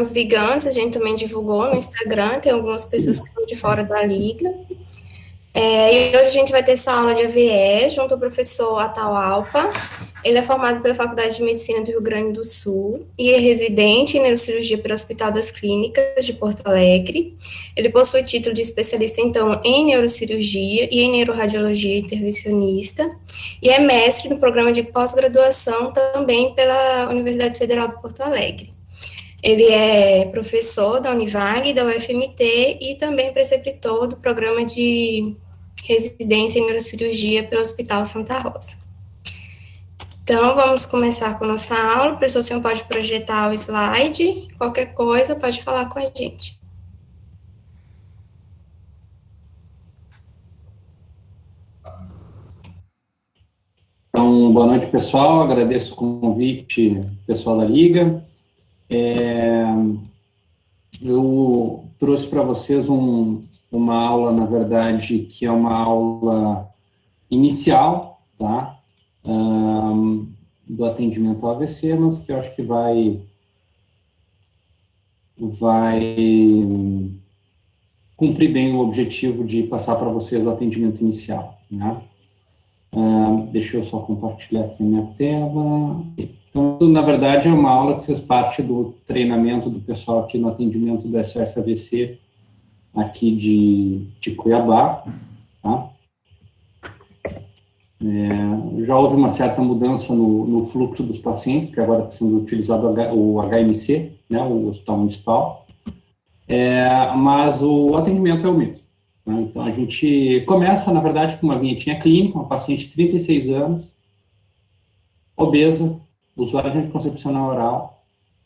uns ligantes, a gente também divulgou no Instagram, tem algumas pessoas que estão de fora da liga. E hoje a gente vai ter essa aula de AVE junto ao professor Atahualpa. Ele é formado pela Faculdade de Medicina do Rio Grande do Sul e é residente em neurocirurgia pelo Hospital das Clínicas de Porto Alegre. Ele possui título de especialista, então, em neurocirurgia e em neuroradiologia intervencionista e é mestre no programa de pós-graduação também pela Universidade Federal de Porto Alegre. Ele é professor da Univag, da UFMT e também preceptor do programa de residência em neurocirurgia pelo Hospital Santa Rosa. Então, vamos começar com a nossa aula. O professor, senhor pode projetar o slide, qualquer coisa pode falar com a gente. Então, boa noite, pessoal. Agradeço o convite, pessoal da Liga. Eu trouxe para vocês uma aula, na verdade, que é uma aula inicial, tá? Do atendimento ao AVC, mas que eu acho que vai cumprir bem o objetivo de passar para vocês o atendimento inicial, né? Deixa eu só compartilhar aqui a minha tela. Então, na verdade, é uma aula que fez parte do treinamento do pessoal aqui no atendimento do SOS AVC, aqui de Cuiabá, tá? Já houve uma certa mudança no fluxo dos pacientes, que agora está sendo utilizado o HMC, né, o Hospital Municipal, mas o atendimento é o mesmo. Né? Então, a gente começa, na verdade, com uma vinhetinha clínica, uma paciente de 36 anos, obesa, usuária de anticoncepcional oral,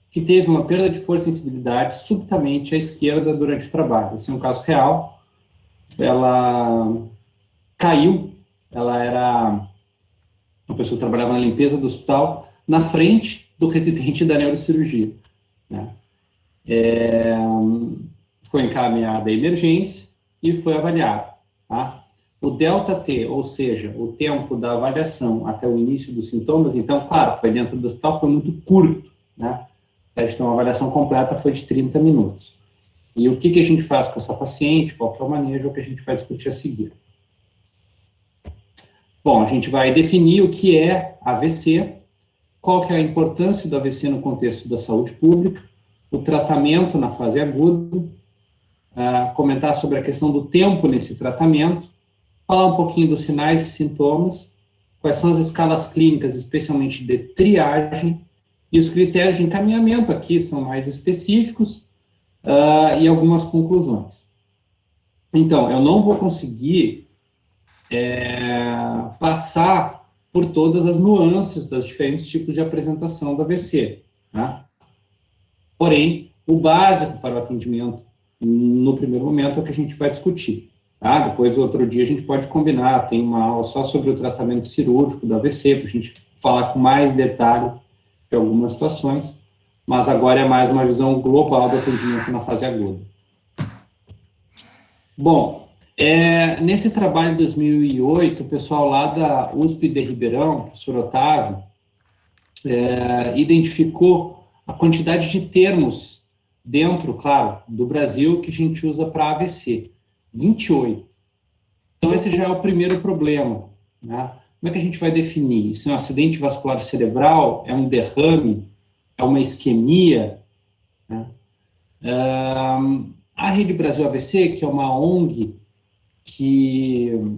que teve uma perda de força e sensibilidade subitamente à esquerda durante o trabalho. Esse é um caso real. Ela caiu, ela era uma pessoa que trabalhava na limpeza do hospital, na frente do residente da neurocirurgia, né? Foi encaminhada à emergência e foi avaliada, tá? O delta-T, ou seja, o tempo da avaliação até o início dos sintomas, então, claro, foi dentro do hospital, foi muito curto, né? Então, a avaliação completa foi de 30 minutos. E o que a gente faz com essa paciente, qual que é o manejo, é o que a gente vai discutir a seguir. Bom, a gente vai definir o que é AVC, qual que é a importância do AVC no contexto da saúde pública, o tratamento na fase aguda, comentar sobre a questão do tempo nesse tratamento, falar um pouquinho dos sinais e sintomas, quais são as escalas clínicas, especialmente de triagem, e os critérios de encaminhamento aqui são mais específicos, e algumas conclusões. Então, eu não vou conseguir passar por todas as nuances dos diferentes tipos de apresentação do AVC, tá? Porém, o básico para o atendimento, no primeiro momento, é o que a gente vai discutir. Tá? Depois, outro dia, a gente pode combinar, tem uma aula só sobre o tratamento cirúrgico do AVC, para a gente falar com mais detalhe de algumas situações, mas agora é mais uma visão global do atendimento na fase aguda. Bom, nesse trabalho de 2008, o pessoal lá da USP de Ribeirão, o professor Otávio, identificou a quantidade de termos dentro, claro, do Brasil que a gente usa para AVC. 28. Então, esse já é o primeiro problema, né? Como é que a gente vai definir? Isso é um acidente vascular cerebral? É um derrame? É uma isquemia? Né? A Rede Brasil AVC, que é uma ONG que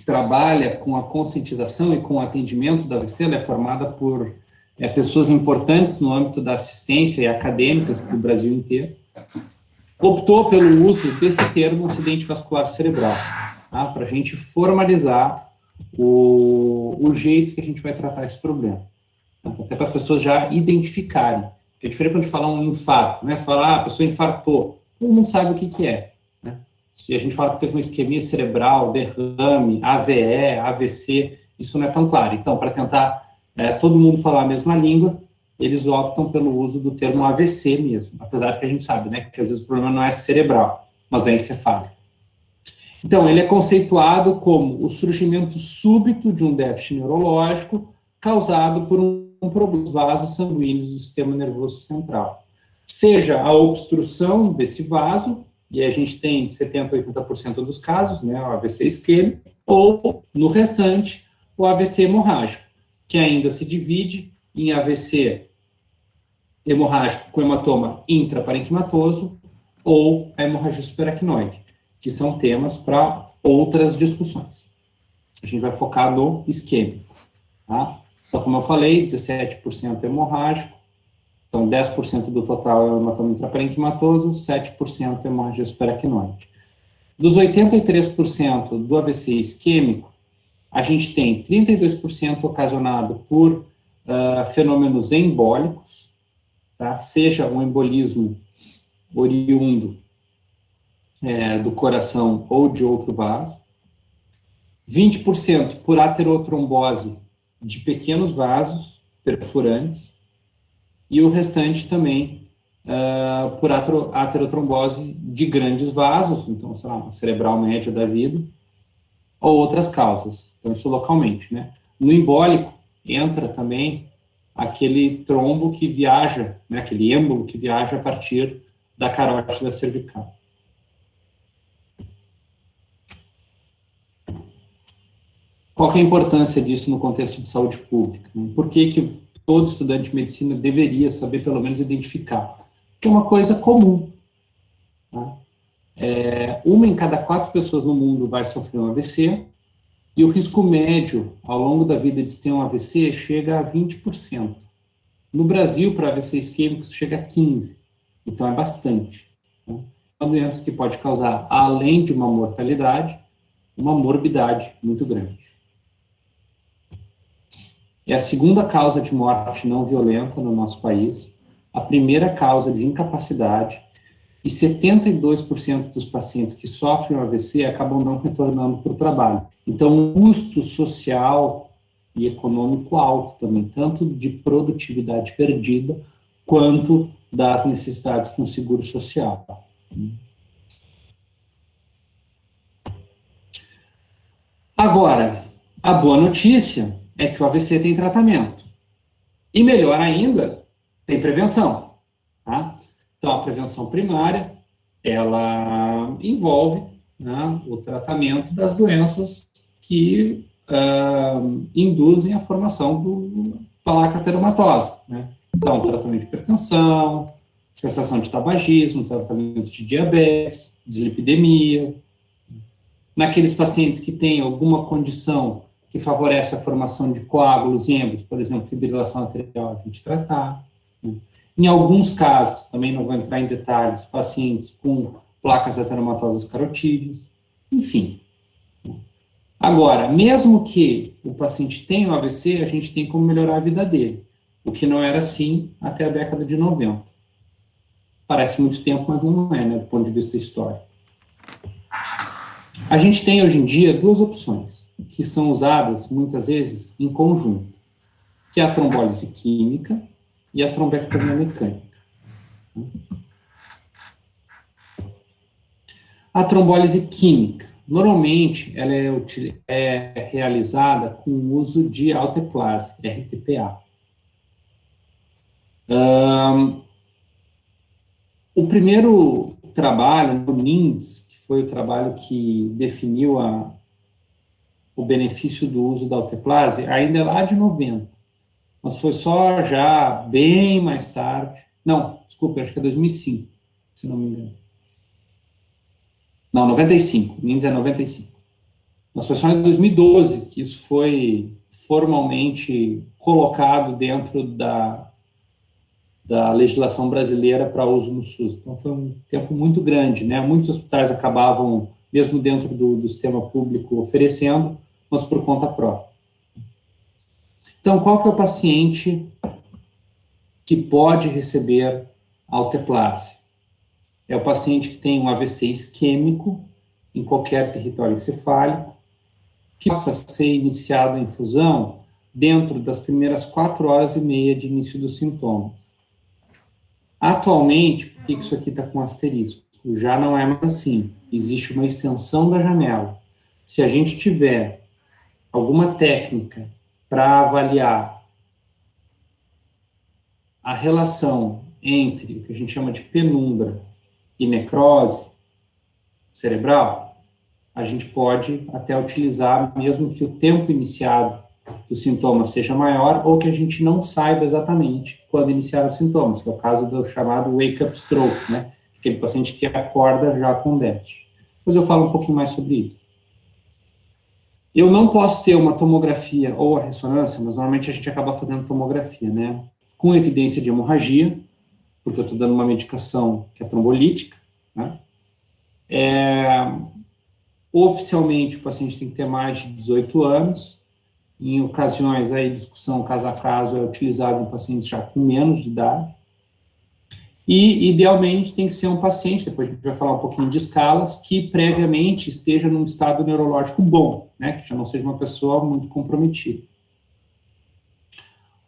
trabalha com a conscientização e com o atendimento do AVC, ela é formada por pessoas importantes no âmbito da assistência e acadêmicas do Brasil inteiro, optou pelo uso desse termo acidente vascular cerebral, tá? Para a gente formalizar o jeito que a gente vai tratar esse problema, tá? Até para as pessoas já identificarem. É diferente quando a gente fala um infarto, né? Você fala, a pessoa infartou, todo mundo sabe o que é, né? Se a gente fala que teve uma isquemia cerebral, derrame, AVE, AVC, isso não é tão claro. Então, para tentar todo mundo falar a mesma língua, eles optam pelo uso do termo AVC mesmo, apesar que a gente sabe, né, que às vezes o problema não é cerebral, mas é encefálico. Então, ele é conceituado como o surgimento súbito de um déficit neurológico causado por um problema dos vasos sanguíneos do sistema nervoso central. seja a obstrução desse vaso, e a gente tem 70% a 80% dos casos, né, o AVC isquêmico, ou, no restante, o AVC hemorrágico, que ainda se divide em AVC hemorrágico com hematoma intraparenquimatoso ou a hemorragia subaracnoide, que são temas para outras discussões. A gente vai focar no isquêmico, tá? Então, como eu falei, 17% hemorrágico, então 10% do total é o hematoma intraparenquimatoso, 7% é hemorragia subaracnoide. Dos 83% do AVC isquêmico, a gente tem 32% ocasionado por fenômenos embólicos, tá? Seja um embolismo oriundo do coração ou de outro vaso, 20% por aterotrombose de pequenos vasos perfurantes, e o restante também por aterotrombose de grandes vasos, então, sei lá, uma cerebral média da vida, ou outras causas, então isso localmente, né? No embólico entra também aquele trombo que viaja, né, aquele êmbolo que viaja a partir da carótida cervical. Qual que é a importância disso no contexto de saúde pública? Por que todo estudante de medicina deveria saber, pelo menos, identificar? Porque é uma coisa comum. Tá? Uma em cada 4 pessoas no mundo vai sofrer um AVC, e o risco médio, ao longo da vida, de ter um AVC chega a 20%. No Brasil, para AVC isquêmico, chega a 15%. Então, é bastante. Tá? É uma doença que pode causar, além de uma mortalidade, uma morbidade muito grande. É a segunda causa de morte não violenta no nosso país, a primeira causa de incapacidade, e 72% dos pacientes que sofrem o AVC acabam não retornando para o trabalho. Então, um custo social e econômico alto também, tanto de produtividade perdida, quanto das necessidades com seguro social. Agora, a boa notícia é que o AVC tem tratamento. E melhor ainda, tem prevenção. Tá? Então, a prevenção primária, ela envolve, né, o tratamento das doenças que induzem a formação do placa ateromatose. Né? Então, tratamento de hipertensão, cessação de tabagismo, tratamento de diabetes, dislipidemia. Naqueles pacientes que têm alguma condição que favorece a formação de coágulos e êmbolos, por exemplo, fibrilação arterial, a gente tratar. Né? Em alguns casos, também não vou entrar em detalhes, pacientes com placas ateromatosas carotídeas, enfim. Agora, mesmo que o paciente tenha um AVC, a gente tem como melhorar a vida dele, o que não era assim até a década de 90. Parece muito tempo, mas não é, né, do ponto de vista histórico. A gente tem hoje em dia 2 opções, que são usadas muitas vezes em conjunto, que é a trombólise química e a trombectomia mecânica. A trombólise química, normalmente, ela é realizada com o uso de alteplase, RTPA. O primeiro trabalho, no NINDS, que foi o trabalho que definiu o benefício do uso da alteplase, ainda é lá de 90. Mas foi só já bem mais tarde. Não, desculpa, acho que é 2005, se não me engano. Não, 95, o NINDS é 95. Mas foi só em 2012 que isso foi formalmente colocado dentro da legislação brasileira para uso no SUS. Então, foi um tempo muito grande, né? Muitos hospitais acabavam, mesmo dentro do sistema público, oferecendo, mas por conta própria. Então, qual que é o paciente que pode receber alteplase? É o paciente que tem um AVC isquêmico em qualquer território encefálico, que possa ser iniciado a infusão dentro das primeiras 4 horas e meia de início dos sintomas. Atualmente, por que isso aqui está com asterisco? Já não é mais assim. Existe uma extensão da janela. Se a gente tiver alguma técnica para avaliar a relação entre o que a gente chama de penumbra e necrose cerebral, a gente pode até utilizar, mesmo que o tempo iniciado do sintoma seja maior, ou que a gente não saiba exatamente quando iniciar os sintomas, que é o caso do chamado wake-up stroke, né? Aquele paciente que acorda já com déficit. Depois eu falo um pouquinho mais sobre isso. Eu não posso ter uma tomografia ou a ressonância, mas normalmente a gente acaba fazendo tomografia, né? Com evidência de hemorragia, porque eu estou dando uma medicação que é trombolítica, né? Oficialmente, o paciente tem que ter mais de 18 anos. Em ocasiões, aí, discussão caso a caso, é utilizado em pacientes já com menos de idade. E, idealmente, tem que ser um paciente, depois a gente vai falar um pouquinho de escalas, que previamente esteja num estado neurológico bom, né, que já não seja uma pessoa muito comprometida.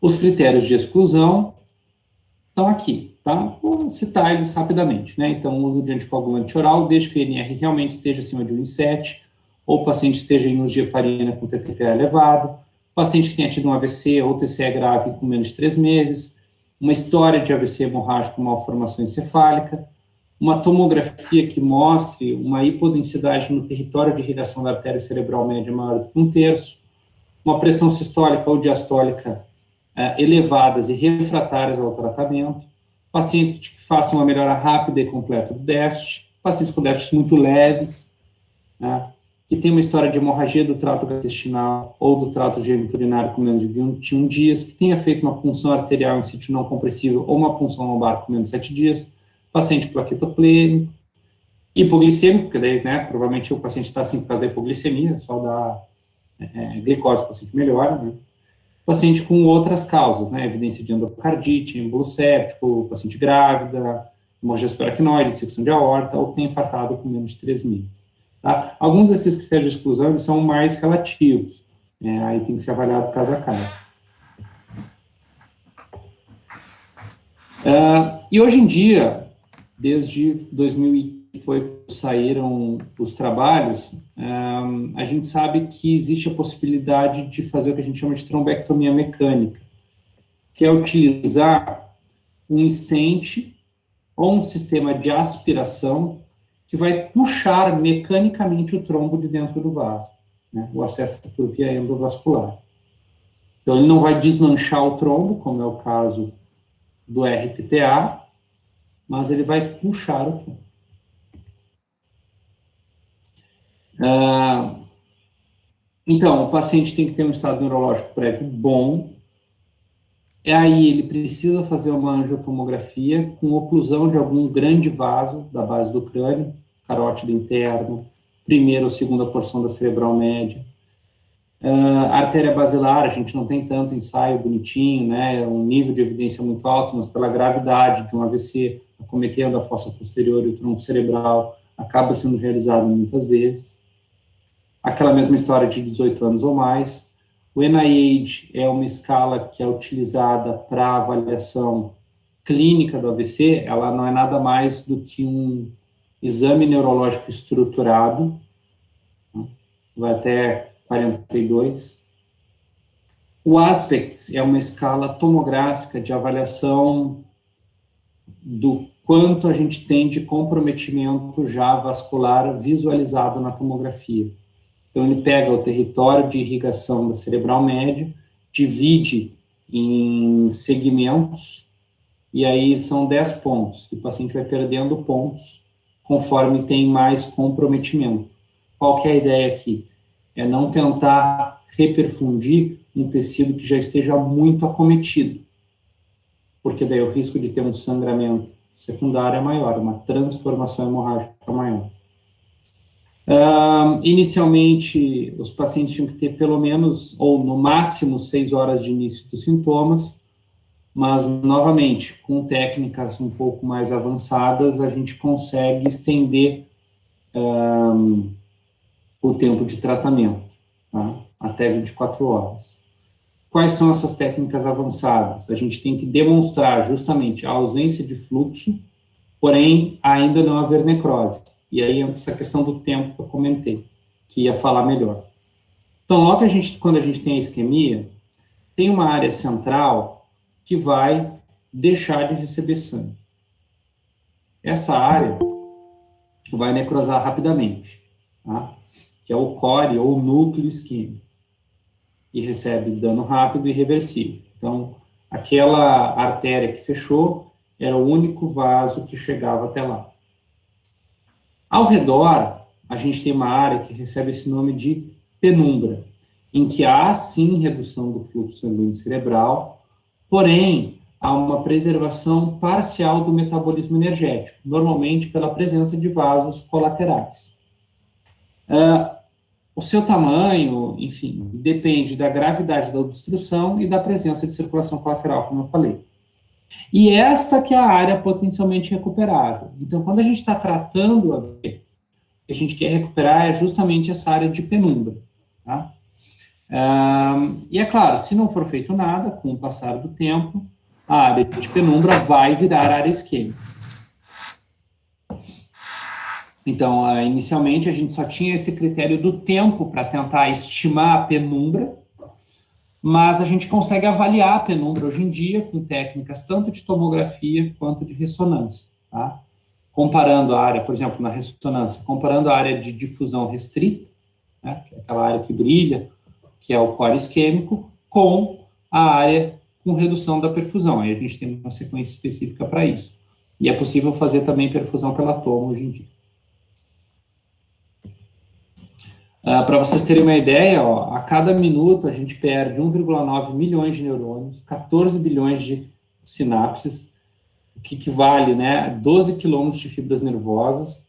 Os critérios de exclusão estão aqui, tá? Vou citar eles rapidamente, né? Então, o uso de anticoagulante oral, desde que o INR realmente esteja acima de 1,7, ou o paciente esteja em uso de heparina com TTPA elevado, o paciente que tenha tido um AVC ou TCE grave com menos de 3 meses, uma história de AVC hemorrágico com malformação encefálica, uma tomografia que mostre uma hipodensidade no território de irrigação da artéria cerebral média maior do que 1/3, uma pressão sistólica ou diastólica elevadas e refratárias ao tratamento, paciente que faça uma melhora rápida e completa do déficit, pacientes com déficits muito leves, né, que tem uma história de hemorragia do trato gastrointestinal ou do trato geniturinário com menos de 21 dias, que tenha feito uma punção arterial em sítio não compressível ou uma punção lombar com menos de 7 dias, paciente plaquetoplênico, hipoglicêmico, porque daí, né, provavelmente o paciente está assim por causa da hipoglicemia, só dá glicose, o paciente melhora, né. Paciente com outras causas, né, evidência de endocardite, êmbolo séptico, paciente grávida, hemorragia subaracnoide, dissecção de aorta, ou que tem infartado com menos de 3 meses. Tá? Alguns desses critérios de exclusão eles são mais relativos, né, aí tem que ser avaliado caso a caso. E hoje em dia, desde 2000 saíram os trabalhos, a gente sabe que existe a possibilidade de fazer o que a gente chama de trombectomia mecânica, que é utilizar um stent ou um sistema de aspiração que vai puxar mecanicamente o trombo de dentro do vaso, né, o acesso por via endovascular. Então, ele não vai desmanchar o trombo, como é o caso do RTTA, mas ele vai puxar o trombo. Então, o paciente tem que ter um estado neurológico prévio bom, aí ele precisa fazer uma angiotomografia com oclusão de algum grande vaso da base do crânio, carótida interno, primeira ou segunda porção da cerebral média. Artéria basilar, a gente não tem tanto ensaio bonitinho, né, um nível de evidência muito alto, mas pela gravidade de um AVC acometendo a fossa posterior e o tronco cerebral, acaba sendo realizado muitas vezes. Aquela mesma história de 18 anos ou mais. O NIH é uma escala que é utilizada para avaliação clínica do AVC, ela não é nada mais do que um exame neurológico estruturado, vai até 42. O ASPECTS é uma escala tomográfica de avaliação do quanto a gente tem de comprometimento já vascular visualizado na tomografia. Então, ele pega o território de irrigação da cerebral média, divide em segmentos, e aí são 10 pontos. E o paciente vai perdendo pontos conforme tem mais comprometimento. Qual que é a ideia aqui? É não tentar reperfundir um tecido que já esteja muito acometido, porque daí o risco de ter um sangramento secundário é maior, uma transformação hemorrágica maior. Inicialmente, os pacientes tinham que ter pelo menos, ou no máximo, 6 horas de início dos sintomas, mas, novamente, com técnicas um pouco mais avançadas, a gente consegue estender o tempo de tratamento, tá, até 24 horas. Quais são essas técnicas avançadas? A gente tem que demonstrar justamente a ausência de fluxo, porém, ainda não haver necrose. E aí entra essa questão do tempo que eu comentei, que ia falar melhor. Então, logo quando a gente tem a isquemia, tem uma área central que vai deixar de receber sangue. Essa área vai necrosar rapidamente, tá? Que é o core ou núcleo isquêmico, que recebe dano rápido e irreversível. Então, aquela artéria que fechou era o único vaso que chegava até lá. Ao redor, a gente tem uma área que recebe esse nome de penumbra, em que há, sim, redução do fluxo sanguíneo cerebral, porém, há uma preservação parcial do metabolismo energético, normalmente pela presença de vasos colaterais. O seu tamanho, enfim, depende da gravidade da obstrução e da presença de circulação colateral, como eu falei. E esta que é a área potencialmente recuperável. Então, quando a gente está tratando a veia, o que a gente quer recuperar é justamente essa área de penumbra, tá? E é claro, se não for feito nada, com o passar do tempo, a área de penumbra vai virar área isquêmica. Então, inicialmente, a gente só tinha esse critério do tempo para tentar estimar a penumbra, mas a gente consegue avaliar a penumbra hoje em dia com técnicas tanto de tomografia quanto de ressonância, tá? Comparando a área, por exemplo, na ressonância, comparando a área de difusão restrita, né, que é aquela área que brilha, que é o core isquêmico, com a área com redução da perfusão. Aí a gente tem uma sequência específica para isso. E é possível fazer também perfusão pela toma hoje em dia. Para vocês terem uma ideia, ó, a cada minuto a gente perde 1,9 milhões de neurônios, 14 bilhões de sinapses, o que equivale, né, a 12 quilômetros de fibras nervosas,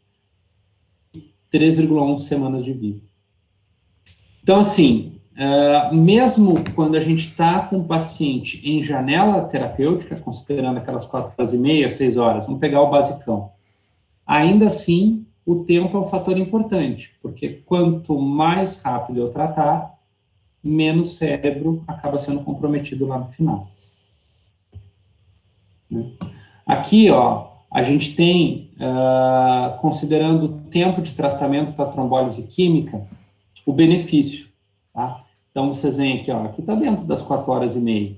3,1 semanas de vida. Então, assim, mesmo quando a gente está com o paciente em janela terapêutica, considerando aquelas 4h30, 6 horas, vamos pegar o basicão, ainda assim, o tempo é um fator importante, porque quanto mais rápido eu tratar, menos cérebro acaba sendo comprometido lá no final. Aqui, ó, a gente tem, considerando o tempo de tratamento para trombólise química, o benefício, tá? Então, vocês veem aqui, ó, aqui está dentro das 4h30,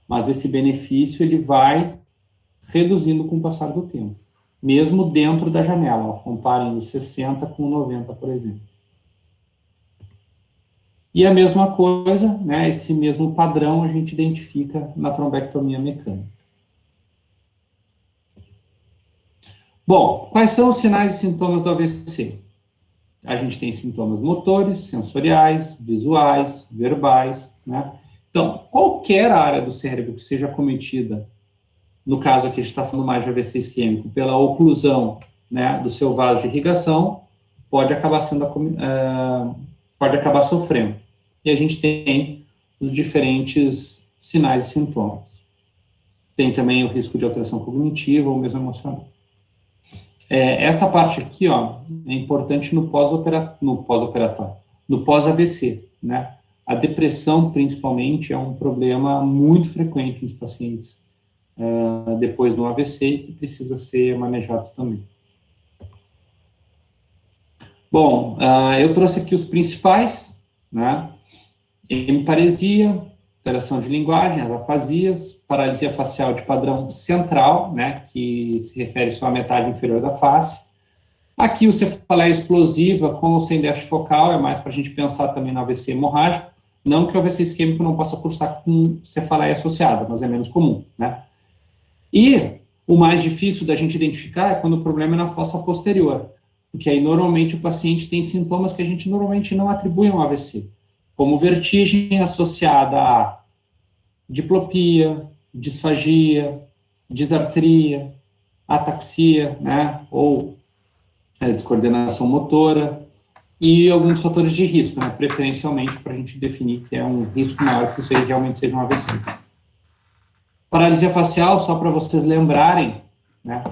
mas esse benefício, ele vai reduzindo com o passar do tempo, mesmo dentro da janela, ó, comparem os 60 com 90, por exemplo. E a mesma coisa, né, esse mesmo padrão a gente identifica na trombectomia mecânica. Bom, quais são os sinais e sintomas do AVC? A gente tem sintomas motores, sensoriais, visuais, verbais, né? Então, qualquer área do cérebro que seja acometida, no caso aqui a gente está falando mais de AVC isquêmico, pela oclusão, né, do seu vaso de irrigação, pode acabar sofrendo. E a gente tem os diferentes sinais e sintomas. Tem também o risco de alteração cognitiva ou mesmo emocional. Essa parte aqui, ó, é importante no pós-operatório, no pós-AVC, né? A depressão, principalmente, é um problema muito frequente nos pacientes depois do AVC, que precisa ser manejado também. Bom, eu trouxe aqui os principais, né? Hemiparesia, alteração de linguagem, as afasias, paralisia facial de padrão central, né, que se refere só à metade inferior da face. Aqui o cefaleia explosiva com ou sem déficit focal, é mais para a gente pensar também no AVC hemorrágico, não que o AVC isquêmico não possa cursar com cefaleia associada, mas é menos comum, né. E o mais difícil da gente identificar é quando o problema é na fossa posterior, porque aí normalmente o paciente tem sintomas que a gente normalmente não atribui ao AVC, como vertigem associada a diplopia, disfagia, disartria, ataxia, né, ou descoordenação motora, e alguns fatores de risco, né, preferencialmente para a gente definir que é um risco maior que isso aí realmente seja um AVC. Paralisia facial, só para vocês lembrarem, né,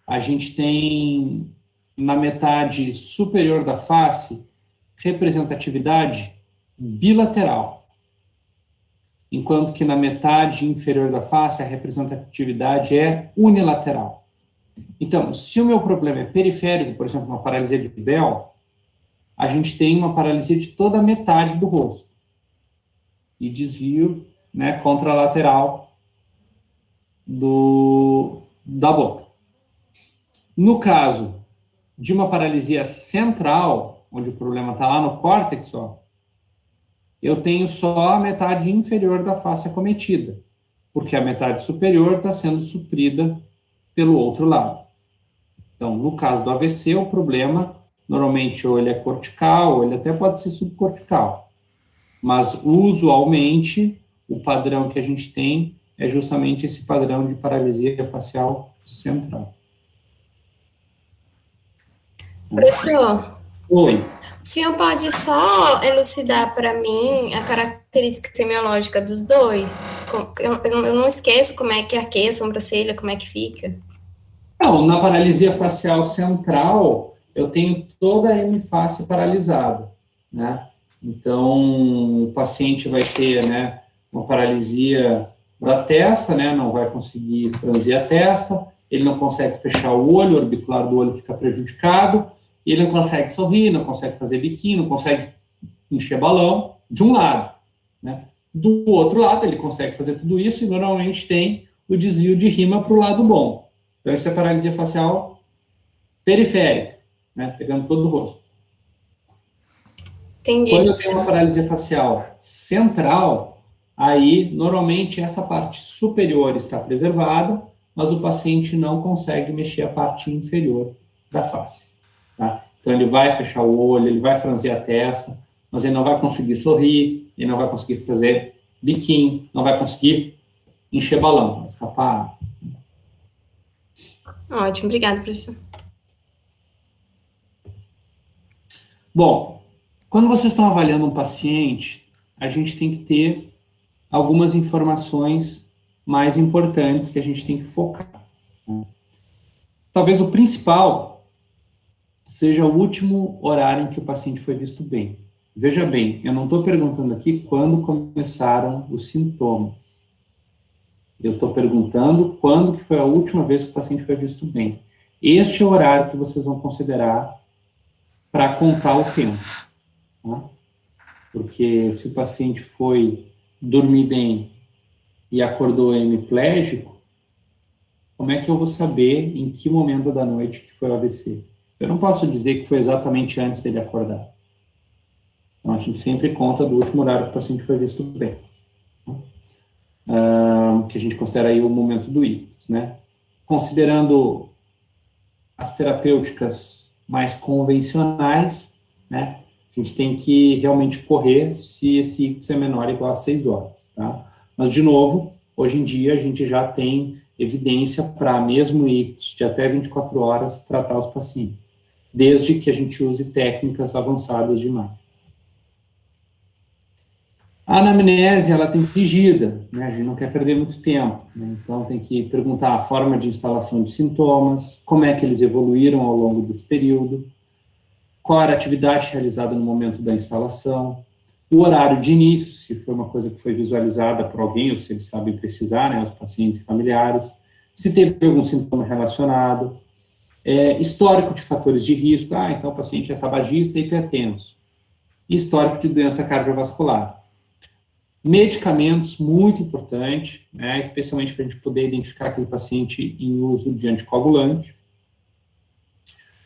a gente tem na metade superior da face representatividade bilateral, enquanto que na metade inferior da face a representatividade é unilateral. Então, se o meu problema é periférico, por exemplo, uma paralisia de Bell, a gente tem uma paralisia de toda a metade do rosto e desvio, né, contralateral da boca. No caso de uma paralisia central, onde o problema está lá no córtex, ó, eu tenho só a metade inferior da face acometida, porque a metade superior está sendo suprida pelo outro lado. Então, no caso do AVC, o problema, normalmente, ou ele é cortical, ou ele até pode ser subcortical. Mas, usualmente, o padrão que a gente tem é justamente esse padrão de paralisia facial central. Professor, Oi. o senhor pode só elucidar para mim a característica semiológica dos dois? Eu não esqueço como é que arqueia a sobrancelha, como é que fica. Não, na paralisia facial central, eu tenho toda a hemiface paralisada, né? Então, o paciente vai ter, né, uma paralisia da testa, né? Não vai conseguir franzir a testa, ele não consegue fechar o olho, o orbicular do olho fica prejudicado, ele não consegue sorrir, não consegue fazer biquinho, não consegue encher balão, de um lado, né? Do outro lado, ele consegue fazer tudo isso e normalmente tem o desvio de rima para o lado bom. Então, isso é paralisia facial periférica, né? Pegando todo o rosto. Entendi. Quando eu tenho uma paralisia facial central, aí, normalmente, essa parte superior está preservada, mas o paciente não consegue mexer a parte inferior da face. Tá? Então, ele vai fechar o olho, ele vai franzir a testa, mas ele não vai conseguir sorrir, ele não vai conseguir fazer biquinho, não vai conseguir encher balão, vai escapar. Ótimo, obrigada, professor. Bom, quando vocês estão avaliando um paciente, a gente tem que ter algumas informações mais importantes que a gente tem que focar. Talvez o principal seja o último horário em que o paciente foi visto bem. Veja bem, eu não estou perguntando aqui quando começaram os sintomas. Eu estou perguntando quando que foi a última vez que o paciente foi visto bem. Este é o horário que vocês vão considerar para contar o tempo. Tá? Porque se o paciente foi dormir bem e acordou hemiplégico, como é que eu vou saber em que momento da noite que foi o AVC? Eu não posso dizer que foi exatamente antes dele acordar. Então, a gente sempre conta do último horário que o paciente foi visto bem. Que a gente considera aí o momento do ictus, né? Considerando as terapêuticas mais convencionais, né? A gente tem que realmente correr se esse ictus é menor ou igual a 6 horas, tá? Mas, de novo, hoje em dia a gente já tem evidência para mesmo ictus de até 24 horas tratar os pacientes, desde que a gente use técnicas avançadas de imagem. A anamnese, ela tem que ser rígida, né? A gente não quer perder muito tempo, né? Então tem que perguntar a forma de instalação de sintomas, como é que eles evoluíram ao longo desse período, qual era a atividade realizada no momento da instalação, o horário de início, se foi uma coisa que foi visualizada por alguém, ou se eles sabem precisar, né, os pacientes e familiares, se teve algum sintoma relacionado, histórico de fatores de risco, então o paciente é tabagista e hipertenso, e histórico de doença cardiovascular. Medicamentos, muito importante, né, especialmente para a gente poder identificar aquele paciente em uso de anticoagulante,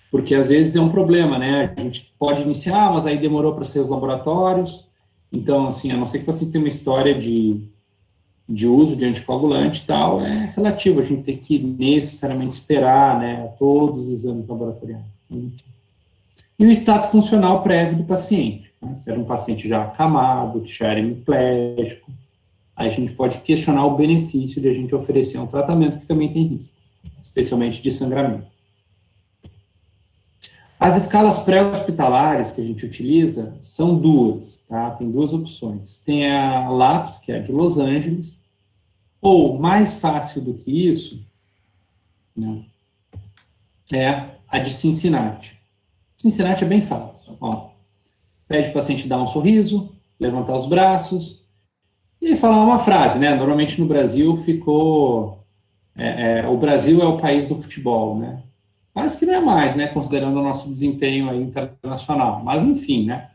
porque às vezes é um problema, né, a gente pode iniciar, mas aí demorou para ser os laboratórios, então, assim, a não ser que o paciente tenha uma história de uso de anticoagulante e tal, é relativo, a gente tem que necessariamente esperar, né, todos os exames laboratoriais. E o estado funcional prévio do paciente, né, se era um paciente já acamado, que já era hemiplégico, aí a gente pode questionar o benefício de a gente oferecer um tratamento que também tem risco, especialmente de sangramento. As escalas pré-hospitalares que a gente utiliza são duas, tá? Tem duas opções. Tem a LAPS, que é a de Los Angeles, ou, mais fácil do que isso, né, é a de Cincinnati. Cincinnati é bem fácil. Ó, pede o paciente dar um sorriso, levantar os braços e falar uma frase, né? Normalmente no Brasil ficou... o Brasil é o país do futebol, né? Mas que não é mais, né, considerando o nosso desempenho aí internacional. Mas, enfim, né,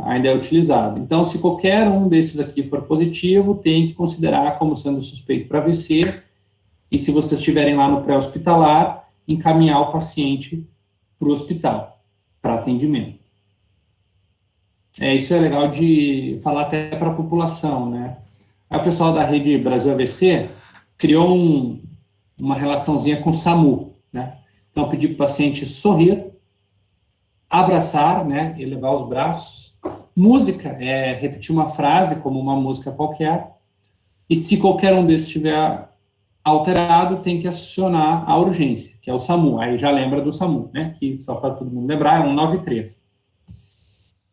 ainda é utilizado. Então, se qualquer um desses aqui for positivo, tem que considerar como sendo suspeito para AVC, e se vocês estiverem lá no pré-hospitalar, encaminhar o paciente para o hospital, para atendimento. Isso é legal de falar até para a população, né? Aí o pessoal da Rede Brasil AVC criou uma relaçãozinha com o SAMU, né? Então, pedir para o paciente sorrir, abraçar, né? Elevar os braços. Música, repetir uma frase como uma música qualquer. E se qualquer um desses estiver alterado, tem que acionar a urgência, que é o SAMU. Aí já lembra do SAMU, né? Que só para todo mundo lembrar, é 193.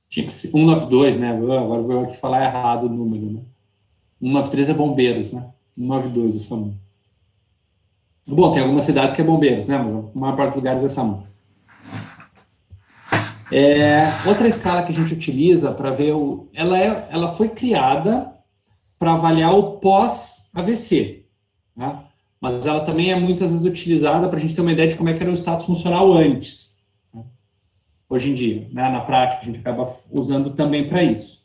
Tinha que ser 192, né? Agora vou eu aqui falar errado o número, né? 193 é bombeiros, né? 192 o SAMU. Bom, tem algumas cidades que é bombeiros, né? Mas a maior parte dos lugares é SAMU. Outra escala que a gente utiliza para ver ela foi criada para avaliar o pós-AVC, né? Mas ela também é muitas vezes utilizada para a gente ter uma ideia de como é que era o status funcional antes, né? Hoje em dia, né? Na prática, a gente acaba usando também para isso.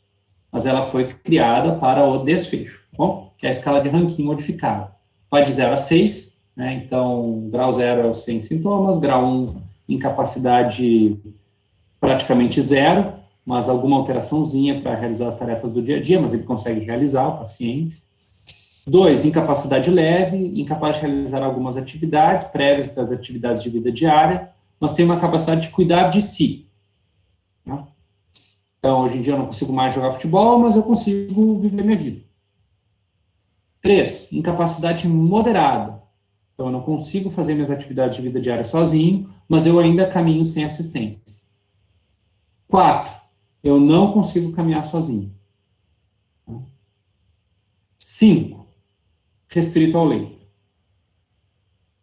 Mas ela foi criada para o desfecho, tá bom? Que é a escala de Rankine modificada. Vai de 0 a 6, né? Então, grau 0 é o sem sintomas, grau 1, incapacidade praticamente 0, mas alguma alteraçãozinha para realizar as tarefas do dia a dia, mas ele consegue realizar, o paciente. 2, incapacidade leve, incapaz de realizar algumas atividades prévias das atividades de vida diária, mas tem uma capacidade de cuidar de si, né? Então, hoje em dia eu não consigo mais jogar futebol, mas eu consigo viver minha vida. 3, incapacidade moderada. Então, eu não consigo fazer minhas atividades de vida diária sozinho, mas eu ainda caminho sem assistência. 4, eu não consigo caminhar sozinho. 5, restrito ao leito.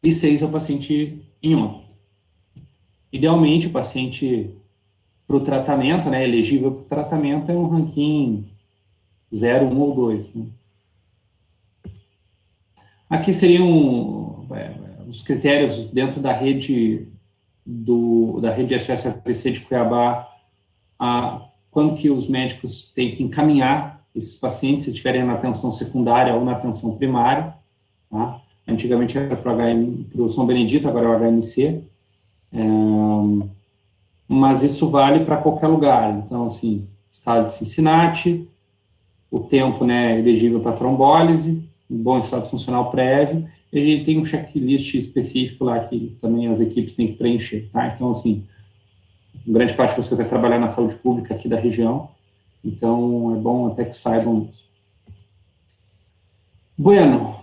E 6 é o paciente em óbito. Idealmente, o paciente para o tratamento, né, elegível para o tratamento, é um ranking 0, 1 ou 2. Né? Aqui seriam os critérios dentro da rede da rede SOS-AVC de Cuiabá, quando que os médicos têm que encaminhar esses pacientes, se estiverem na atenção secundária ou na atenção primária, tá? Antigamente era para o São Benedito, agora é o HMC, mas isso vale para qualquer lugar. Então, assim, estado de Cincinnati, o tempo, né, elegível para trombólise, um bom estado funcional prévio, e a gente tem um checklist específico lá que também as equipes têm que preencher, tá? Então, assim, grande parte de você vai trabalhar na saúde pública aqui da região, então é bom até que saibam isso. Bueno,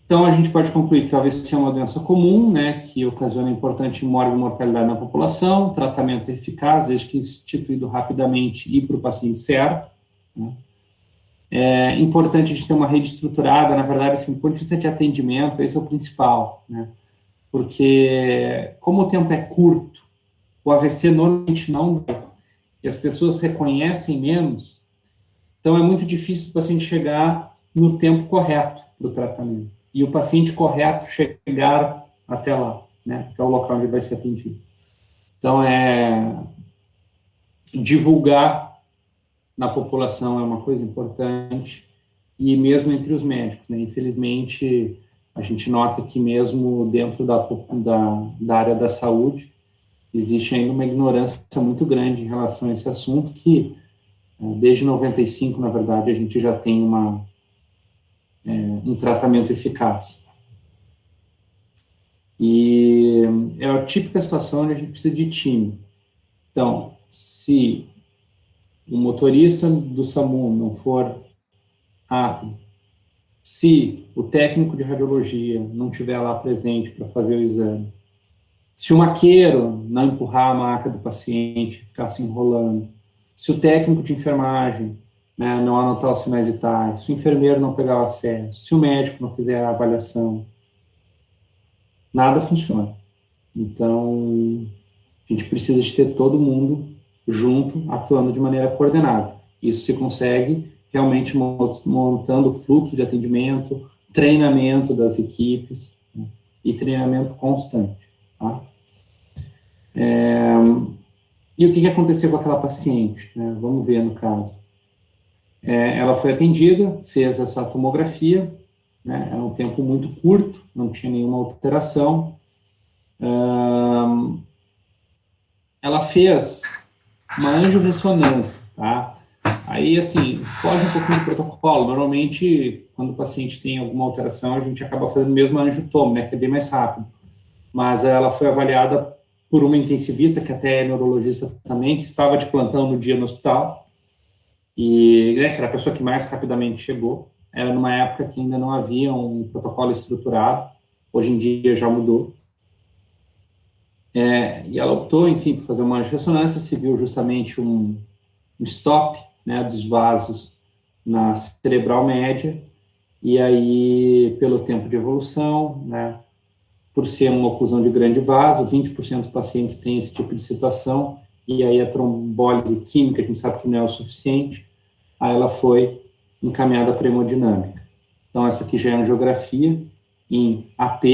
então a gente pode concluir que a AVC é uma doença comum, né, que ocasiona importante mortalidade na população, tratamento eficaz, desde que instituído rapidamente e para o paciente certo, né? É importante a gente ter uma rede estruturada, na verdade, assim, do ponto de vista de atendimento, esse é o principal, né, porque como o tempo é curto, o AVC normalmente não vai, e as pessoas reconhecem menos, então é muito difícil o paciente chegar no tempo correto para o tratamento, e o paciente correto chegar até lá, né, até o local onde vai ser atendido. Então, divulgar na população é uma coisa importante, e mesmo entre os médicos, né, infelizmente, a gente nota que mesmo dentro da área da saúde, existe ainda uma ignorância muito grande em relação a esse assunto, que desde 95, na verdade, a gente já tem um tratamento eficaz. E é a típica situação onde a gente precisa de time. Então, se o motorista do SAMU não for rápido, se o técnico de radiologia não estiver lá presente para fazer o exame, se o maqueiro não empurrar a maca do paciente, ficar se enrolando, se o técnico de enfermagem, né, não anotar os sinais vitais, se o enfermeiro não pegar o acesso, se o médico não fizer a avaliação, nada funciona. Então, a gente precisa de ter todo mundo junto, atuando de maneira coordenada. Isso se consegue realmente montando fluxo de atendimento, treinamento das equipes, né, e treinamento constante, tá? E o que aconteceu com aquela paciente, né? Vamos ver no caso. Ela foi atendida, fez essa tomografia, né? Era um tempo muito curto, não tinha nenhuma alteração. Ela fez uma angiorressonância, tá? Aí, assim, foge um pouquinho do protocolo. Normalmente, quando o paciente tem alguma alteração, a gente acaba fazendo mesmo a angiotomo, né, que é bem mais rápido. Mas ela foi avaliada por uma intensivista, que até é neurologista também, que estava de plantão no dia no hospital, e né, que era a pessoa que mais rapidamente chegou. Era numa época que ainda não havia um protocolo estruturado, hoje em dia já mudou. E ela optou, enfim, por fazer uma ressonância, se viu justamente um stop, né, dos vasos na cerebral média, e aí, pelo tempo de evolução, né, por ser uma oclusão de grande vaso, 20% dos pacientes têm esse tipo de situação, e aí a trombólise química, a gente sabe que não é o suficiente, aí ela foi encaminhada para hemodinâmica. Então, essa aqui já é uma angiografia em AP,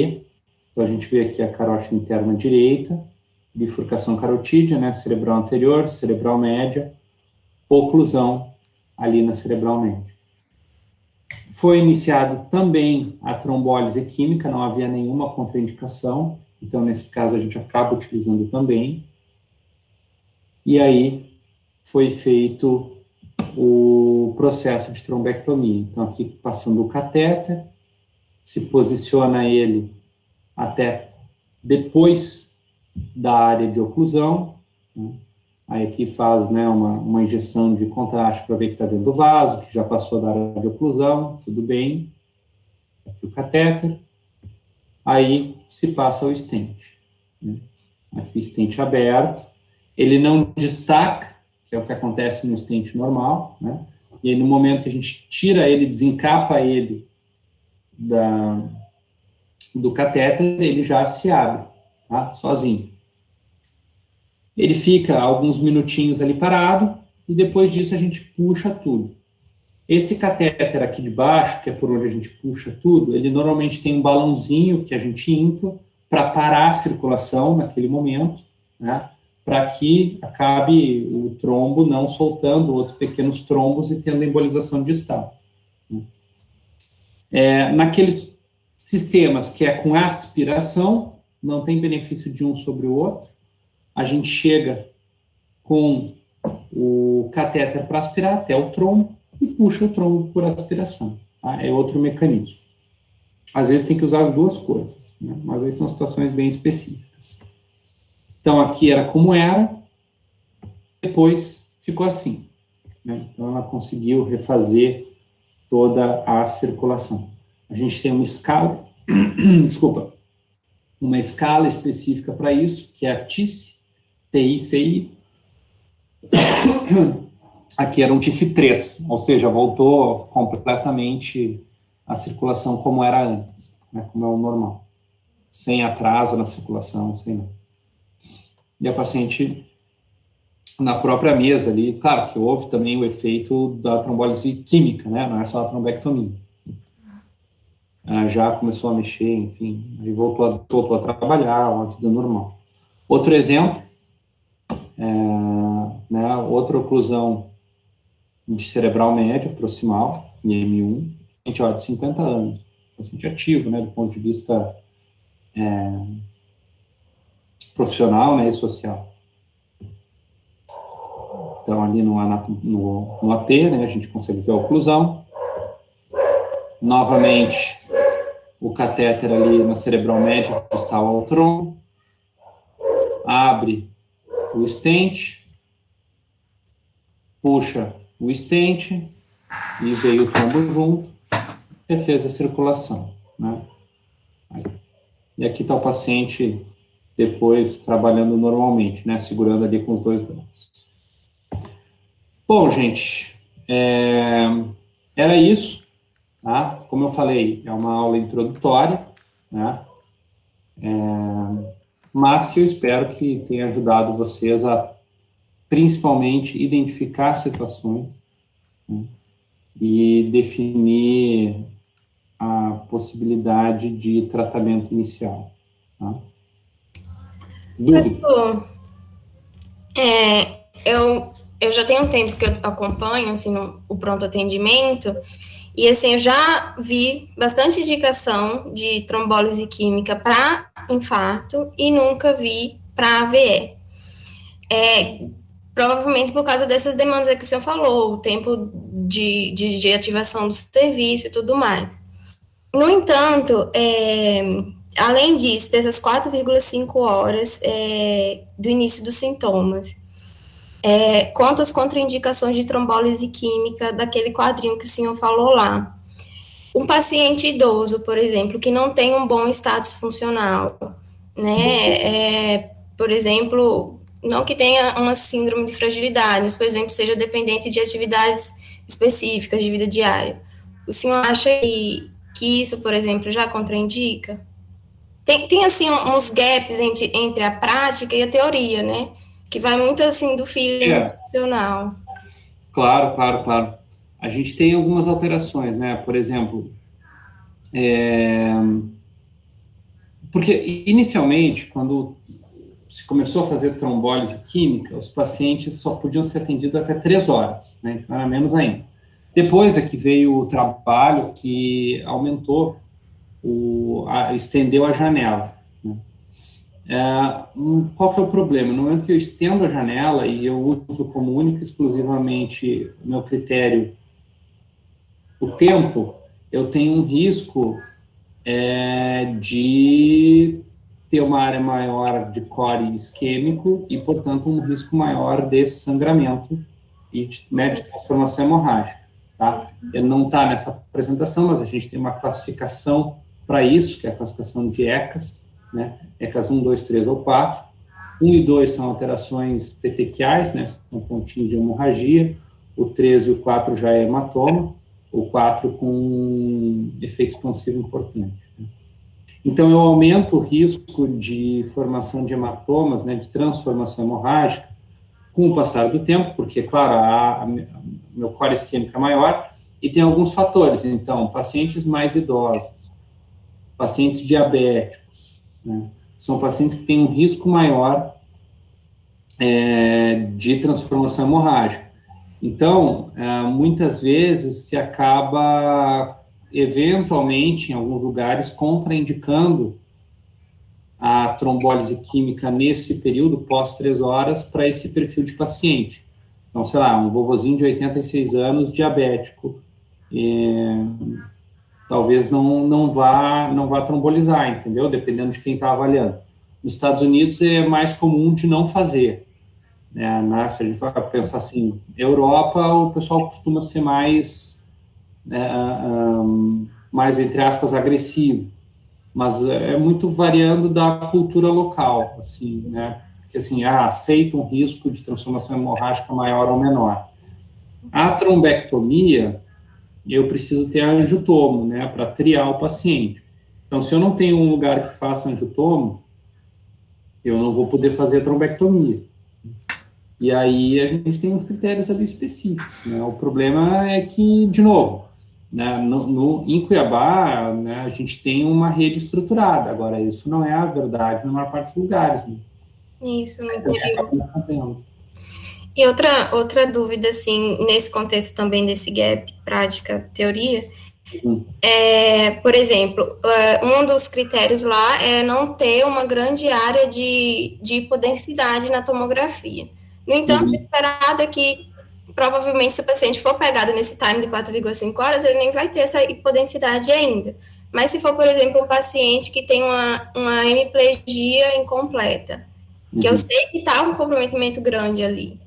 então a gente vê aqui a carótida interna direita, bifurcação carotídea, né, cerebral anterior, cerebral média, oclusão ali na cerebral média. Foi iniciado também a trombólise química, não havia nenhuma contraindicação, então nesse caso a gente acaba utilizando também. E aí foi feito o processo de trombectomia. Então aqui passando o catéter, se posiciona ele até depois da área de oclusão, né? Aí aqui faz, né, uma injeção de contraste para ver que está dentro do vaso, que já passou da área de oclusão, tudo bem. Aqui o catéter. Aí se passa o stent, né? Aqui o stent aberto. Ele não destaca, que é o que acontece no stent normal, né? E aí no momento que a gente tira ele, desencapa ele do catéter, ele já se abre, tá? Sozinho. Ele fica alguns minutinhos ali parado, e depois disso a gente puxa tudo. Esse catéter aqui de baixo, que é por onde a gente puxa tudo, ele normalmente tem um balãozinho que a gente infla para parar a circulação naquele momento, né? Para que acabe o trombo não soltando outros pequenos trombos e tendo embolização distal. Naqueles sistemas que é com aspiração, não tem benefício de um sobre o outro, a gente chega com o catéter para aspirar até o trombo e puxa o trombo por aspiração. Tá? É outro mecanismo. Às vezes tem que usar as duas coisas, né? Mas aí são situações bem específicas. Então, aqui era como era, depois ficou assim, né? Então, ela conseguiu refazer toda a circulação. A gente tem uma escala, desculpa, uma escala específica para isso, que é a TICI, TICI. Aqui era um TICI-3, ou seja, voltou completamente a circulação como era antes, né, como é o normal, sem atraso na circulação, sem nada. E a paciente, na própria mesa ali, claro que houve também o efeito da trombólise química, né, não é só a trombectomia. Já começou a mexer, enfim, aí voltou a trabalhar, uma vida normal. Outro exemplo, né, outra oclusão de cerebral média, proximal, em M1, gente de 50 anos, paciente ativo, né, do ponto de vista profissional, né, e social. Então, ali no AT, né, a gente consegue ver a oclusão. Novamente, o catéter ali na cerebral média, distal ao trombo, abre o stent, puxa o stent, e veio o trombo junto, e fez a circulação, né? E aqui está o paciente depois trabalhando normalmente, né? Segurando ali com os dois braços. Bom, gente, era isso, tá? Como eu falei, é uma aula introdutória, né? Mas que eu espero que tenha ajudado vocês a, principalmente, identificar situações, né, e definir a possibilidade de tratamento inicial. Tá? Dúvida? Professor, Eu já tenho um tempo que eu acompanho, assim, o pronto atendimento, e, assim, eu já vi bastante indicação de trombólise química para infarto e nunca vi para AVE. Provavelmente por causa dessas demandas aí que o senhor falou, o tempo de ativação do serviço e tudo mais. No entanto, além disso, dessas 4,5 horas do início dos sintomas, quanto às contraindicações de trombólise química daquele quadrinho que o senhor falou lá. Um paciente idoso, por exemplo, que não tem um bom status funcional, né? Por exemplo, não que tenha uma síndrome de fragilidade, mas, por exemplo, seja dependente de atividades específicas de vida diária. O senhor acha que isso, por exemplo, já contraindica? Tem assim, uns gaps entre a prática e a teoria, né? Que vai muito, assim, do feeling profissional. Claro, claro, claro. A gente tem algumas alterações, né? Por exemplo, porque inicialmente, quando se começou a fazer trombólise química, os pacientes só podiam ser atendidos até 3 horas, né? Então era menos ainda. Depois é que veio o trabalho que aumentou, estendeu a janela, né? Qual que é o problema? No momento que eu estendo a janela e eu uso como único exclusivamente meu critério o tempo, eu tenho um risco de ter uma área maior de core isquêmico e, portanto, um risco maior de sangramento e de transformação hemorrágica. Tá? Ele não está nessa apresentação, mas a gente tem uma classificação para isso, que é a classificação de ECAS, né? ECAS 1, 2, 3 ou 4. 1 e 2 são alterações petequiais, né? São pontinhos de hemorragia. O 3 e o 4 já é hematoma. O 4 com efeito expansivo importante. Né? Então, eu aumento o risco de formação de hematomas, né, de transformação hemorrágica, com o passar do tempo, porque, claro, meu core isquêmico é maior, e tem alguns fatores. Então, pacientes mais idosos, pacientes diabéticos, né, são pacientes que têm um risco maior de transformação hemorrágica. Então, muitas vezes se acaba, eventualmente, em alguns lugares, contraindicando a trombólise química nesse período, pós 3 horas, para esse perfil de paciente. Então, sei lá, um vovozinho de 86 anos, diabético, talvez não vá trombolizar, entendeu? Dependendo de quem está avaliando. Nos Estados Unidos é mais comum de não fazer. Se a gente for pensar assim, Europa, o pessoal costuma ser mais, mais, entre aspas, agressivo, mas é muito variando da cultura local, assim, né? Porque, assim, aceita um risco de transformação hemorrágica maior ou menor. A trombectomia, eu preciso ter angiotomo, né, para triar o paciente. Então, se eu não tenho um lugar que faça angiotomo, eu não vou poder fazer a trombectomia. E aí a gente tem uns critérios ali específicos, né? O problema é que, de novo, né, em Cuiabá, né, a gente tem uma rede estruturada. Agora, isso não é a verdade na maior parte dos lugares. Né? Isso, no interior. E outra dúvida, assim, nesse contexto também desse gap prática-teoria, por exemplo, um dos critérios lá é não ter uma grande área de hipodensidade na tomografia. No entanto, esperado é que, provavelmente, se o paciente for pegado nesse time de 4,5 horas, ele nem vai ter essa hipodensidade ainda. Mas se for, por exemplo, um paciente que tem uma hemiplegia incompleta, que eu sei que está um comprometimento grande ali,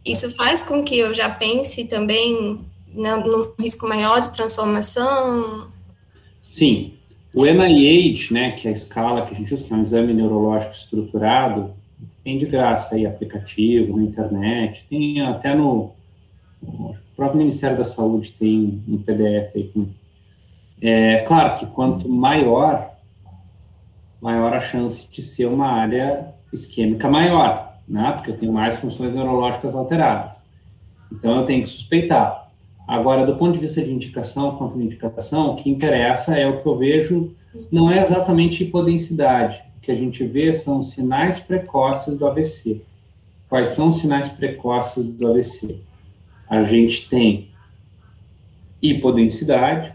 isso faz com que eu já pense também no risco maior de transformação? Sim. O NIH, né, que é a escala que a gente usa, que é um exame neurológico estruturado, tem de graça aí aplicativo, na internet, tem até no próprio Ministério da Saúde tem um PDF aí. Claro que quanto maior a chance de ser uma área isquêmica maior, né, porque eu tenho mais funções neurológicas alteradas. Então, eu tenho que suspeitar. Agora, do ponto de vista de indicação, contraindicação, o que interessa é o que eu vejo, não é exatamente hipodensidade. O que a gente vê são sinais precoces do AVC. quais são os sinais precoces do AVC? A gente tem hipodensidade,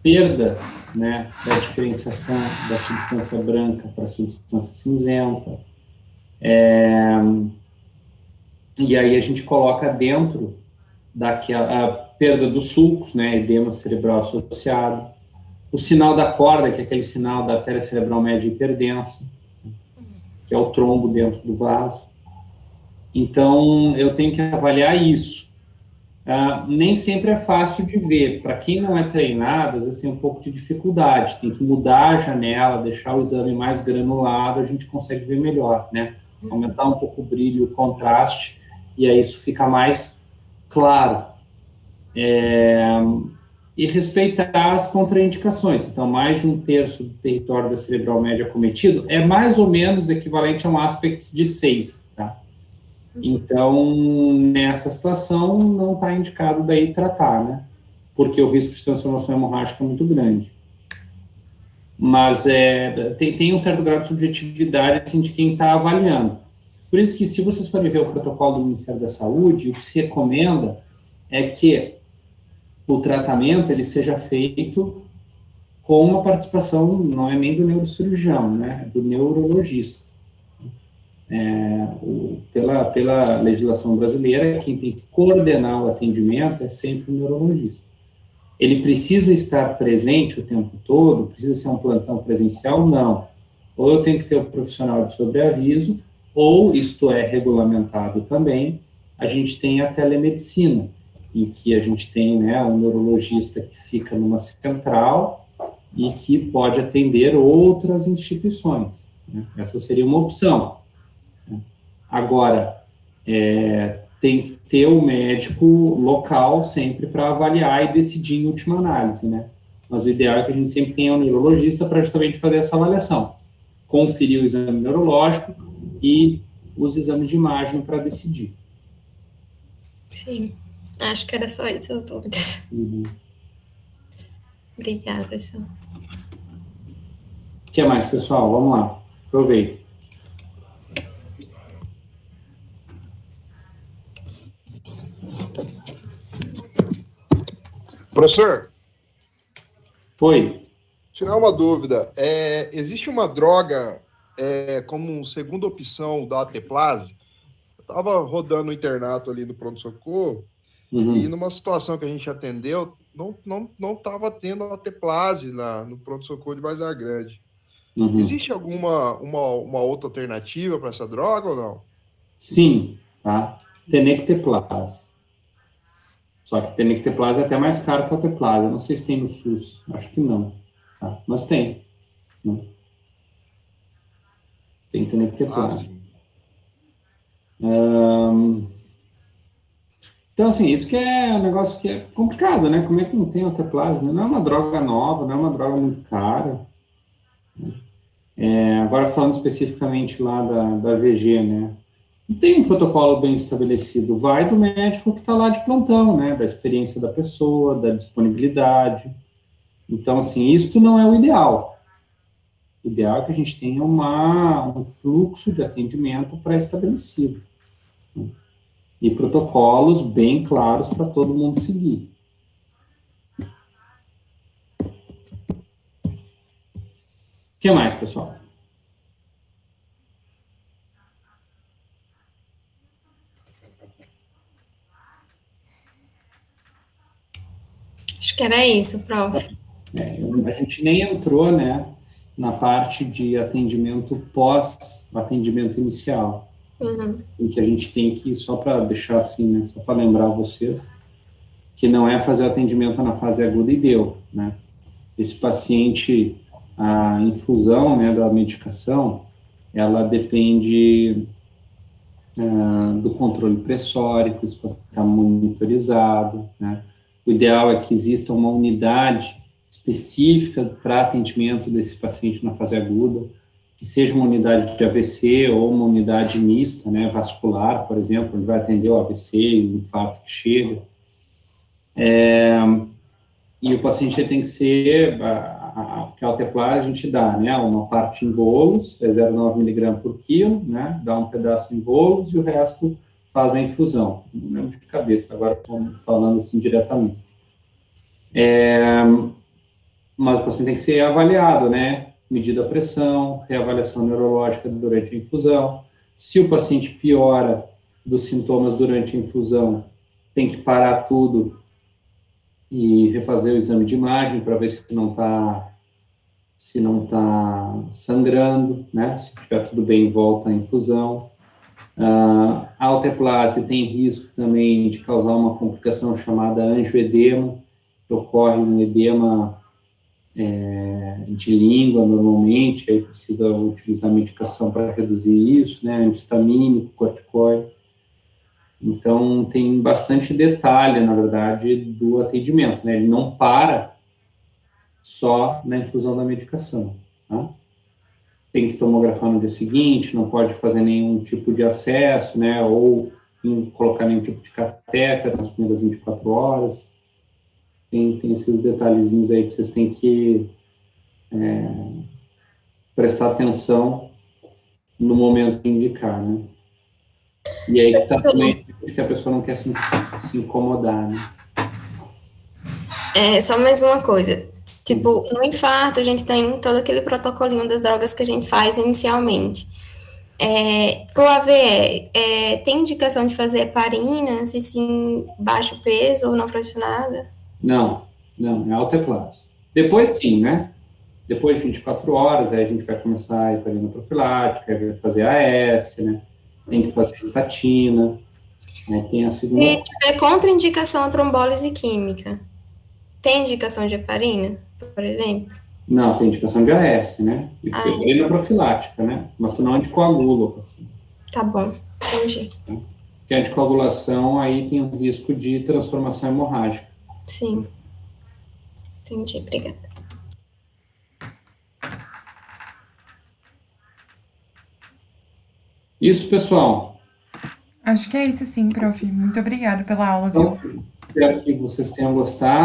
perda, né, da diferenciação da substância branca para a substância cinzenta, e aí a gente coloca dentro daquela a perda dos sulcos, né, edema cerebral associado, o sinal da corda, que é aquele sinal da artéria cerebral média hiperdensa, que é o trombo dentro do vaso. Então, eu tenho que avaliar isso. Nem sempre é fácil de ver. Para quem não é treinado, às vezes tem um pouco de dificuldade. Tem que mudar a janela, deixar o exame mais granulado, a gente consegue ver melhor, né? Aumentar um pouco o brilho, o contraste, e aí isso fica mais claro. E respeitar as contraindicações. Então, mais de 1/3 do território da cerebral média acometido é mais ou menos equivalente a um aspect de 6, tá? Então, nessa situação, não está indicado daí tratar, né? Porque o risco de transformação hemorrágica é muito grande. Mas tem um certo grau de subjetividade assim, de quem está avaliando. Por isso que, se vocês forem ver o protocolo do Ministério da Saúde, o que se recomenda é que o tratamento ele seja feito com a participação, não é nem do neurocirurgião, né? É do neurologista. Pela legislação brasileira, quem tem que coordenar o atendimento é sempre o neurologista. Ele precisa estar presente o tempo todo? Precisa ser um plantão presencial? Não. Ou eu tenho que ter um profissional de sobreaviso, ou, isto é regulamentado também, a gente tem a telemedicina, em que a gente tem, né, um neurologista que fica numa central e que pode atender outras instituições, né? Essa seria uma opção. Agora, tem que ter o médico local sempre para avaliar e decidir em última análise, né? Mas o ideal é que a gente sempre tenha um neurologista para justamente fazer essa avaliação, conferir o exame neurológico e os exames de imagem para decidir. Sim, acho que era só essas dúvidas. Obrigada, professor. O que mais, pessoal? Vamos lá. Aproveita. Professor, Oi. tirar uma dúvida. Existe uma droga como segunda opção da Ateplase? Eu estava rodando no internato ali no pronto-socorro e numa situação que a gente atendeu, não estava tendo Ateplase no pronto-socorro de Várzea Grande. Existe alguma uma outra alternativa para essa droga ou não? Sim, tá? Tenecteplase. Só que tenecteplase é até mais caro que a Ateplase. Eu não sei se tem no SUS. Acho que não. Tá? Mas tem. Né? Tem tenecteplase. Então, assim, isso que é um negócio que é complicado, né? Como é que não tem Ateplase? Não é uma droga nova, não é uma droga muito cara. Agora, falando especificamente lá da VG, né? Não tem um protocolo bem estabelecido. Vai do médico que está lá de plantão, né? Da experiência da pessoa, da disponibilidade. Então, assim, isso não é o ideal. O ideal é que a gente tenha um fluxo de atendimento pré-estabelecido, né? E protocolos bem claros para todo mundo seguir. O que mais, pessoal? Acho que era isso, prof. A gente nem entrou, né, na parte de atendimento pós-atendimento inicial. Em que a gente tem que, só para deixar assim, né, só para lembrar vocês, que não é fazer o atendimento na fase aguda e deu, né? Esse paciente, a infusão, né, da medicação, ela depende do controle pressórico, isso pode estar monitorizado, né? O ideal é que exista uma unidade específica para atendimento desse paciente na fase aguda, que seja uma unidade de AVC ou uma unidade mista, né, vascular, por exemplo, onde vai atender o AVC e o infarto que chega. E o paciente tem que ser, que a Alteplase a gente dá, né, uma parte em bolos, é 0,9 miligramas por quilo, né, dá um pedaço em bolos e o resto faz a infusão. Não lembro de cabeça, agora falando assim diretamente. Mas o paciente tem que ser avaliado, né, medida a pressão, reavaliação neurológica durante a infusão. Se o paciente piora dos sintomas durante a infusão, tem que parar tudo e refazer o exame de imagem para ver se não tá sangrando, né? Se tiver tudo bem, volta à infusão. A alteplase tem risco também de causar uma complicação chamada angioedema, que ocorre um edema de língua normalmente, aí precisa utilizar medicação para reduzir isso, né? Antihistamínico, corticoide. Então, tem bastante detalhe, na verdade, do atendimento, né? Ele não para só na infusão da medicação, tá? Tem que tomografar no dia seguinte, não pode fazer nenhum tipo de acesso, né? Ou colocar nenhum tipo de catéter nas primeiras 24 horas. Tem esses detalhezinhos aí que vocês têm que prestar atenção no momento de indicar, né? E aí que está também que a pessoa não quer se incomodar, né? Só mais uma coisa. Tipo, no infarto, a gente tem todo aquele protocolinho das drogas que a gente faz inicialmente. Para o AVE, tem indicação de fazer heparina, se sim, baixo peso ou não fracionada? Não, é alteplase. Depois sim, né? Depois de 24 horas, aí a gente vai começar a heparina profilática, aí vai fazer AS, né? Tem que fazer estatina, aí tem a segunda... Se tiver contraindicação a trombólise química, tem indicação de heparina, por exemplo? Não, tem indicação de AS, né? E heparina profilática, né? Mas tu não anticoagula o paciente. Tá bom, entendi. Porque a anticoagulação aí tem um risco de transformação hemorrágica. Sim. Entendi, obrigada. Isso, pessoal. Acho que é isso sim, prof. Muito obrigada pela aula, viu? Então, espero que vocês tenham gostado.